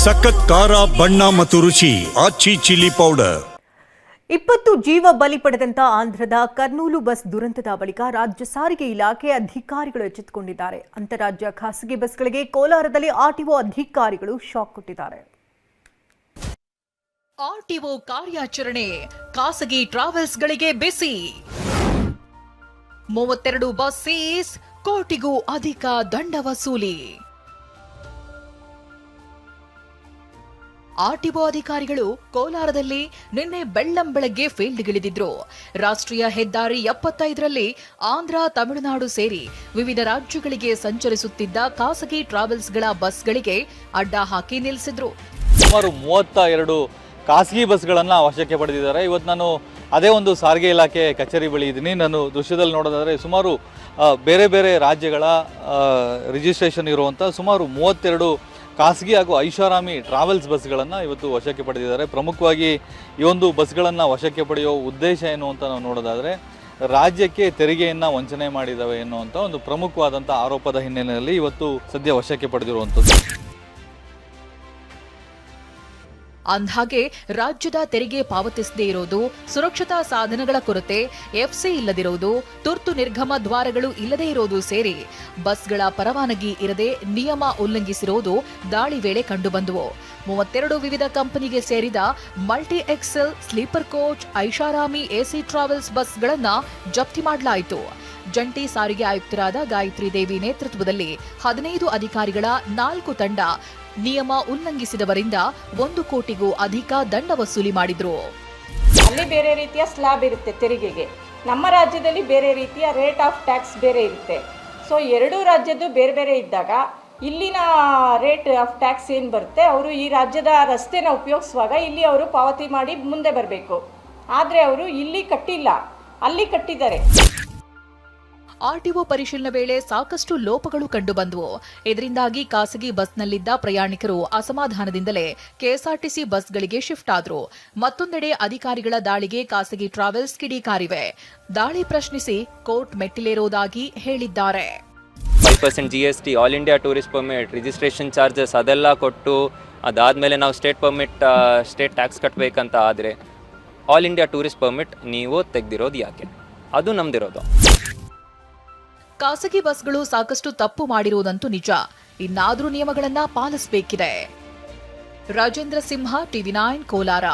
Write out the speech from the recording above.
ಸಖತ್ ಖಾರ ಬಣ್ಣ ಮತ್ತು ರುಚಿ ಆಚಿ ಚಿಲ್ಲಿ ಪೌಡರ್. 20 ಜೀವ ಬಲಿ ಪಡೆದಂತ ಆಂಧ್ರದ ಕರ್ನೂಲು ಬಸ್ ದುರಂತದ ಬಳಿಕ ರಾಜ್ಯ ಸಾರಿಗೆ ಇಲಾಖೆ ಅಧಿಕಾರಿಗಳು ಎಚ್ಚೆತ್ತುಕೊಂಡಿದ್ದಾರೆ. ಅಂತಾರಾಜ್ಯ ಖಾಸಗಿ ಬಸ್ಗಳಿಗೆ ಕೋಲಾರದಲ್ಲಿ ಆರ್ಟಿಒ ಅಧಿಕಾರಿಗಳು ಶಾಕ್ ಕೊಟ್ಟಿದ್ದಾರೆ. ಆರ್ಟಿಒ ಕಾರ್ಯಾಚರಣೆ ಖಾಸಗಿ ಟ್ರಾವೆಲ್ಸ್ಗಳಿಗೆ ಬಿಸಿ. 32 ಬಸ್ ಸೀಸ್, ಕೋಟಿಗೂ ಅಧಿಕ ದಂಡ ವಸೂಲಿ. ಆರ್ಟಿಒ ಅಧಿಕಾರಿಗಳು ಕೋಲಾರದಲ್ಲಿ ನಿನ್ನೆ ಬೆಳ್ಳಂಬೆಳಗ್ಗೆ ಫೀಲ್ಡ್ಗಿಳಿದಿದ್ರು. ರಾಷ್ಟ್ರೀಯ ಹೆದ್ದಾರಿ 75ರಲ್ಲಿ ಆಂಧ್ರ, ತಮಿಳುನಾಡು ಸೇರಿ ವಿವಿಧ ರಾಜ್ಯಗಳಿಗೆ ಸಂಚರಿಸುತ್ತಿದ್ದ ಖಾಸಗಿ ಟ್ರಾವೆಲ್ಸ್ಗಳ ಬಸ್ಗಳಿಗೆ ಅಡ್ಡ ಹಾಕಿ ನಿಲ್ಲಿಸಿದ್ರು. ಸುಮಾರು 32 ಖಾಸಗಿ ಬಸ್ಗಳನ್ನು ವಶಕ್ಕೆ ಪಡೆದಿದ್ದಾರೆ. ಇವತ್ತು ನಾನು ಅದೇ ಒಂದು ಸಾರಿಗೆ ಇಲಾಖೆ ಕಚೇರಿ ಬಳಿ ಇದ್ದೀನಿ. ನಾನು ದೃಶ್ಯದಲ್ಲಿ ನೋಡೋದಾದರೆ ಸುಮಾರು ಬೇರೆ ಬೇರೆ ರಾಜ್ಯಗಳ ರಿಜಿಸ್ಟ್ರೇಷನ್ ಇರುವಂಥ ಸುಮಾರು 32 ಖಾಸಗಿ ಹಾಗೂ ಐಷಾರಾಮಿ ಟ್ರಾವೆಲ್ಸ್ ಬಸ್ಗಳನ್ನು ಇವತ್ತು ವಶಕ್ಕೆ ಪಡೆದಿದ್ದಾರೆ. ಪ್ರಮುಖವಾಗಿ ಈ ಒಂದು ಬಸ್ಗಳನ್ನು ವಶಕ್ಕೆ ಪಡೆಯುವ ಉದ್ದೇಶ ಏನು ಅಂತ ನಾವು ನೋಡೋದಾದರೆ ರಾಜ್ಯಕ್ಕೆ ತೆರಿಗೆಯನ್ನು ವಂಚನೆ ಮಾಡಿದ್ದಾವೆ ಎನ್ನುವಂಥ ಒಂದು ಪ್ರಮುಖವಾದಂಥ ಆರೋಪದ ಹಿನ್ನೆಲೆಯಲ್ಲಿ ಇವತ್ತು ಸದ್ಯ ವಶಕ್ಕೆ ಪಡೆದಿರುವಂಥದ್ದು. ಅಂದ್ಹಾಗೆ ರಾಜ್ಯದ ತೆರಿಗೆ ಪಾವತಿಸದೇ ಇರೋದು, ಸುರಕ್ಷತಾ ಸಾಧನಗಳ ಕೊರತೆ, ಎಫ್ಸಿ ಇಲ್ಲದಿರುವುದು, ತುರ್ತು ನಿರ್ಗಮ ದ್ವಾರಗಳು ಇಲ್ಲದೇ ಇರೋದು ಸೇರಿ ಬಸ್ಗಳ ಪರವಾನಗಿ ಇರದೆ ನಿಯಮ ಉಲ್ಲಂಘಿಸಿರುವುದು ದಾಳಿ ವೇಳೆ ಕಂಡುಬಂದವು. 32 ವಿವಿಧ ಕಂಪನಿಗೆ ಸೇರಿದ ಮಲ್ಟಿ ಎಕ್ಸೆಲ್, ಸ್ಲೀಪರ್ ಕೋಚ್, ಐಷಾರಾಮಿ ಎಸಿ ಟ್ರಾವೆಲ್ಸ್ ಬಸ್ಗಳನ್ನು ಜಪ್ತಿ ಮಾಡಲಾಯಿತು. ಜಂಟಿ ಸಾರಿಗೆ ಆಯುಕ್ತರಾದ ಗಾಯತ್ರಿ ದೇವಿ ನೇತೃತ್ವದಲ್ಲಿ 15 ಅಧಿಕಾರಿಗಳ 4 ತಂಡ ನಿಯಮ ಉಲ್ಲಂಘಿಸಿದವರಿಂದ 1 ಕೋಟಿಗೂ ಅಧಿಕ ದಂಡ ವಸೂಲಿ ಮಾಡಿದ್ರು. ಅಲ್ಲಿ ಬೇರೆ ರೀತಿಯ ಸ್ಲ್ಯಾಬ್ ಇರುತ್ತೆ ತೆರಿಗೆಗೆ, ನಮ್ಮ ರಾಜ್ಯದಲ್ಲಿ ಬೇರೆ ರೀತಿಯ ರೇಟ್ ಆಫ್ ಟ್ಯಾಕ್ಸ್ ಬೇರೆ ಇರುತ್ತೆ. ಸೊ ಎರಡೂ ರಾಜ್ಯದ್ದು ಬೇರೆ ಬೇರೆ ಇದ್ದಾಗ ಇಲ್ಲಿನ ರೇಟ್ ಆಫ್ ಟ್ಯಾಕ್ಸ್ ಏನು ಬರುತ್ತೆ, ಅವರು ಈ ರಾಜ್ಯದ ರಸ್ತೆನ ಉಪಯೋಗಿಸುವಾಗ ಇಲ್ಲಿ ಅವರು ಪಾವತಿ ಮಾಡಿ ಮುಂದೆ ಬರಬೇಕು. ಆದರೆ ಅವರು ಇಲ್ಲಿ ಕಟ್ಟಿಲ್ಲ, ಅಲ್ಲಿ ಕಟ್ಟಿದ್ದಾರೆ. ಆರ್ಟಿಒ ಪರಿಶೀಲನೆ ವೇಳೆ ಸಾಕಷ್ಟು ಲೋಪಗಳು ಕಂಡುಬಂದವು. ಇದರಿಂದಾಗಿ ಖಾಸಗಿ ಬಸ್ನಲ್ಲಿದ್ದ ಪ್ರಯಾಣಿಕರು ಅಸಮಾಧಾನದಿಂದಲೇ ಕೆಎಸ್ಆರ್ಟಿಸಿ ಬಸ್ಗಳಿಗೆ ಶಿಫ್ಟ್ ಆದರು. ಮತ್ತೊಂದೆಡೆ ಅಧಿಕಾರಿಗಳ ದಾಳಿಗೆ ಖಾಸಗಿ ಟ್ರಾವೆಲ್ಸ್ ಕಿಡಿಕಾರಿವೆ. ದಾಳಿ ಪ್ರಶ್ನಿಸಿ ಕೋರ್ಟ್ ಮೆಟ್ಟಿಲೇರುವುದಾಗಿ ಹೇಳಿದ್ದಾರೆ. 5% GST, all India tourist permit, registration charges ಅದೆಲ್ಲ ಕೊಟ್ಟು ಅದಾದಮೇಲೆ ನಾವು ಸ್ಟೇಟ್ ಟ್ಯಾಕ್ಸ್ ಕಟ್ಟಬೇಕಂತ ಆದರೆ ಆಲ್ ಇಂಡಿಯಾ ಟೂರಿಸ್ಟ್ ಪರ್ಮಿಟ್ ನೀವು ತೆಗೆದಿರೋದು ಯಾಕೆ? ಅದು ನಮ್ದಿರೋದು. ಖಾಸಗಿ ಬಸ್ಗಳು ಸಾಕಷ್ಟು ತಪ್ಪು ಮಾಡಿರುವುದಂತೂ ನಿಜ. ಇನ್ನಾದರೂ ನಿಯಮಗಳನ್ನು ಪಾಲಿಸಬೇಕಿದೆ. ರಾಜೇಂದ್ರ ಸಿಂಹ, TV9 ಕೋಲಾರ.